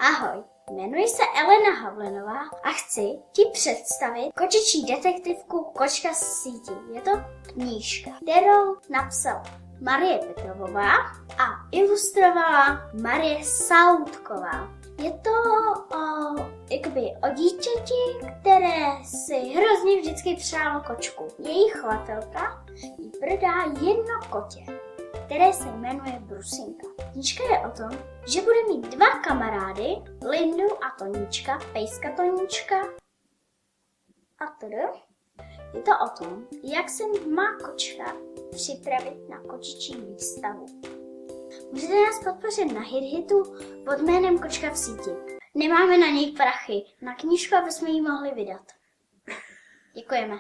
Ahoj, jmenuji se Elena Havlenová a chci ti představit kočičí detektivku Kočka z sítí. Je to knížka, kterou napsala Marie Petrovová a ilustrovala Marie Sautková. Je to o dítěti, které si hrozně vždycky přálo kočku. Její chovatelka jí prodá jedno kotě, které se jmenuje Brusinka. Knížka je o tom, že bude mít dva kamarády, Lindu a Toníčka, pejska Toníčka a tedy. Je to o tom, jak se má kočka připravit na kočičí výstavu. Můžete nás podpořit na HitHitu pod jménem Kočka v síti. Nemáme na něj prachy, na knížku, aby jsme ji mohli vydat. Děkujeme.